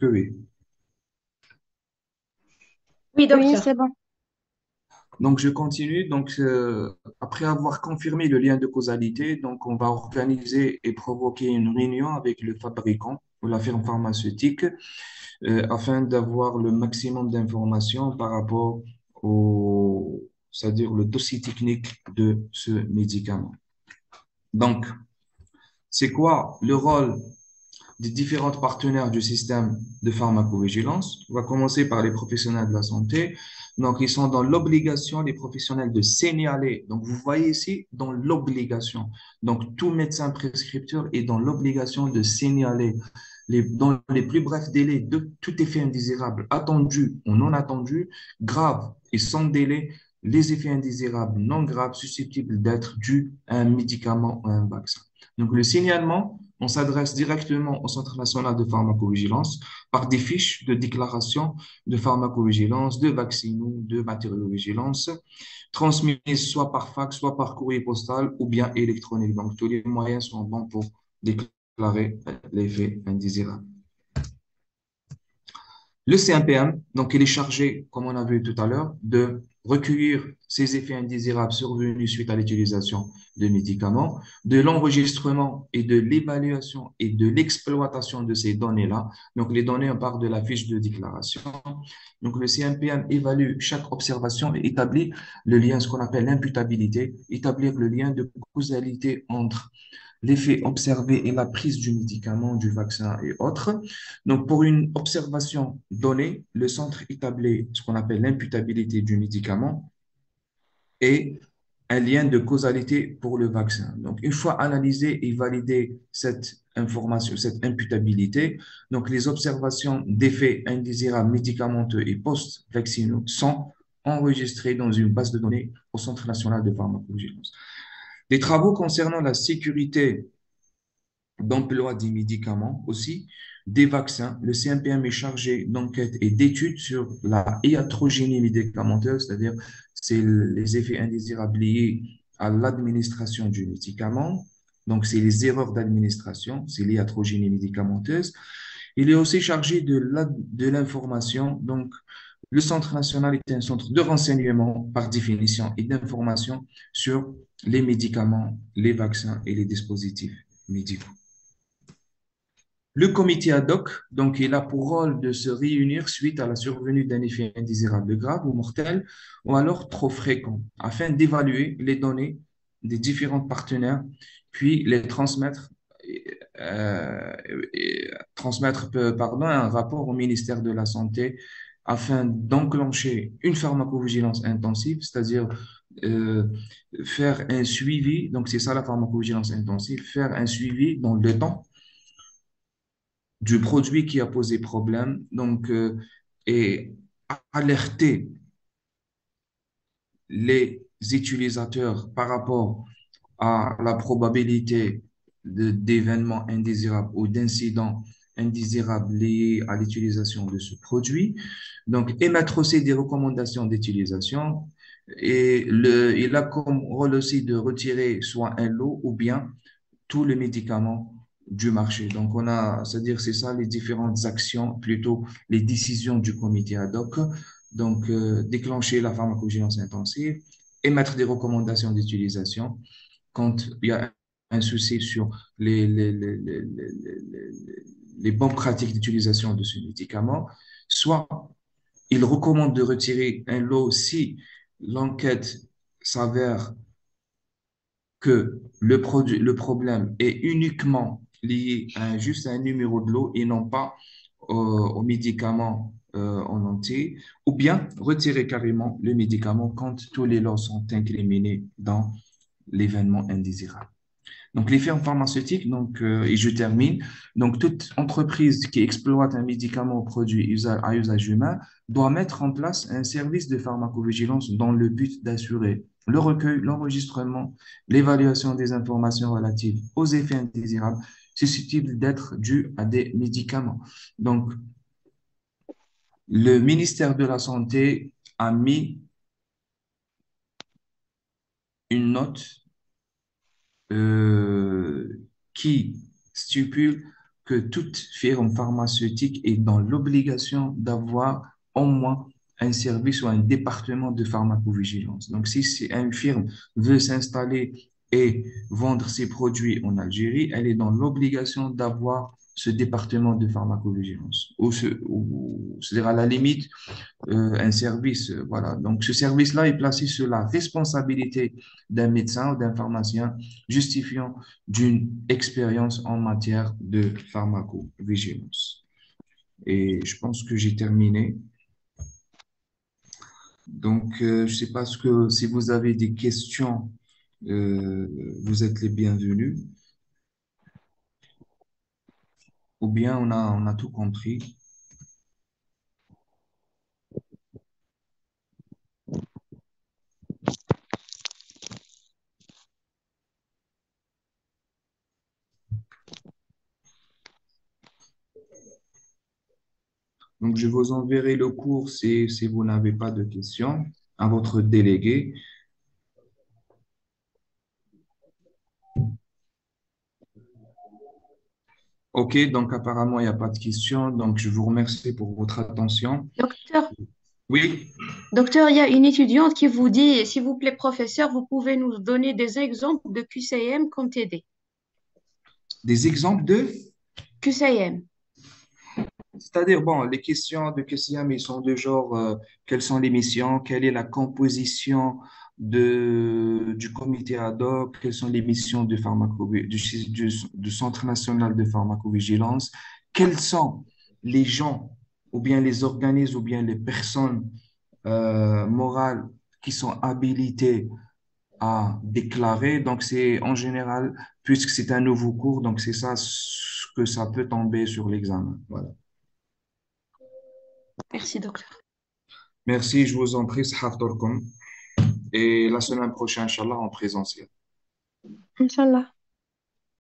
que oui. Oui, Oui, docteur. c'est bon. Donc, je continue. Donc, après avoir confirmé le lien de causalité, donc, on va organiser et provoquer une réunion avec le fabricant ou la firme pharmaceutique afin d'avoir le maximum d'informations par rapport au, c'est-à-dire le dossier technique de ce médicament. Donc, c'est quoi le rôle des différents partenaires du système de pharmacovigilance? On va commencer par les professionnels de la santé. Donc, ils sont dans l'obligation, les professionnels, de signaler. Donc, vous voyez ici, dans l'obligation. Donc, tout médecin prescripteur est dans l'obligation de signaler dans les plus brefs délais de tout effet indésirable, attendu ou non attendu, grave et sans délai, les effets indésirables non graves susceptibles d'être dus à un médicament ou à un vaccin. Donc, le signalement, on s'adresse directement au Centre national de pharmacovigilance par des fiches de déclaration de pharmacovigilance, de vaccinaux, de matériaux-vigilance, transmises soit par fax, soit par courrier postal ou bien électronique. Donc, tous les moyens sont bons pour déclarer l'effet indésirable. Le CMPM, donc, il est chargé, comme on a vu tout à l'heure, de recueillir ces effets indésirables survenus suite à l'utilisation de médicaments, de l'enregistrement et de l'évaluation et de l'exploitation de ces données-là. Donc, les données, on part de la fiche de déclaration. Donc, le CMPM évalue chaque observation et établit le lien, ce qu'on appelle l'imputabilité, établir le lien de causalité entre l'effet observé et la prise du médicament, du vaccin et autres. Donc, pour une observation donnée, le centre établit ce qu'on appelle l'imputabilité du médicament et un lien de causalité pour le vaccin. Donc, une fois analysé et validé cette information, cette imputabilité, donc les observations d'effets indésirables médicamenteux et post-vaccinaux sont enregistrées dans une base de données au Centre national de pharmacovigilance. Des travaux concernant la sécurité d'emploi des médicaments aussi, des vaccins. Le CMPM est chargé d'enquête et d'études sur la iatrogénie médicamenteuse, c'est-à-dire c'est les effets indésirables liés à l'administration du médicament. Donc, c'est les erreurs d'administration, c'est l'iatrogénie médicamenteuse. Il est aussi chargé de l'information. Donc, le Centre national est un centre de renseignement par définition et d'information sur les médicaments, les vaccins et les dispositifs médicaux. Le comité ad hoc, donc, il a pour rôle de se réunir suite à la survenue d'un effet indésirable grave ou mortel ou alors trop fréquent, afin d'évaluer les données des différents partenaires, puis les transmettre, euh, pardon, un rapport au ministère de la Santé afin d'enclencher une pharmacovigilance intensive, c'est-à-dire euh, faire un suivi, donc c'est ça la pharmacovigilance intensive, faire un suivi dans le temps du produit qui a posé problème, donc, et alerter les utilisateurs par rapport à la probabilité d'événements indésirables ou d'incidents indésirables liés à l'utilisation de ce produit. Donc, émettre aussi des recommandations d'utilisation et il a comme rôle aussi de retirer soit un lot ou bien tous les médicaments du marché. Donc, on a, c'est-à-dire, c'est ça les différentes actions, plutôt les décisions du comité ad hoc. Donc, déclencher la pharmacovigilance intensive, émettre des recommandations d'utilisation quand il y a un souci sur les bonnes pratiques d'utilisation de ce médicament, soit il recommande de retirer un lot si l'enquête s'avère que le problème est uniquement lié à juste un numéro de lot et non pas au médicament en entier, ou bien retirer carrément le médicament quand tous les lots sont incriminés dans l'événement indésirable. Donc, les firmes pharmaceutiques, donc, et je termine, donc toute entreprise qui exploite un médicament ou produit à usage humain doit mettre en place un service de pharmacovigilance dans le but d'assurer le recueil, l'enregistrement, l'évaluation des informations relatives aux effets indésirables susceptibles d'être dus à des médicaments. Donc, le ministère de la Santé a mis une note qui stipule que toute firme pharmaceutique est dans l'obligation d'avoir au moins un service ou un département de pharmacovigilance. Donc, si une firme veut s'installer et vendre ses produits en Algérie, elle est dans l'obligation d'avoir ce département de pharmacovigilance. C'est-à-dire à la limite, un service. Voilà. Donc, ce service-là est placé sur la responsabilité d'un médecin ou d'un pharmacien justifiant d'une expérience en matière de pharmacovigilance. Et je pense que j'ai terminé. Donc, je ne sais pas si vous avez des questions, euh, vous êtes les bienvenus, ou bien on a tout compris. Donc, je vous enverrai le cours si vous n'avez pas de questions à votre délégué. OK, donc apparemment, il n'y a pas de questions. Donc, je vous remercie pour votre attention. Docteur, Oui, docteur, il y a une étudiante qui vous dit, s'il vous plaît, professeur, vous pouvez nous donner des exemples de QCM comme TD. des exemples de, QCM. c'est-à-dire, bon, les questions de QCM, ils sont de genre, quelles sont les missions, quelle est la composition du comité ad hoc, quelles sont les missions du Centre national de pharmacovigilance, quels sont les gens, ou bien les organismes, ou bien les personnes morales qui sont habilitées à déclarer. Donc, c'est en général, puisque c'est un nouveau cours, donc c'est ça ce que ça peut tomber sur l'examen. Voilà. Merci, docteur. Merci, je vous en prie, Sahaf Torkom. Et la semaine prochaine, Inch'Allah, en présentiel. Inch'Allah.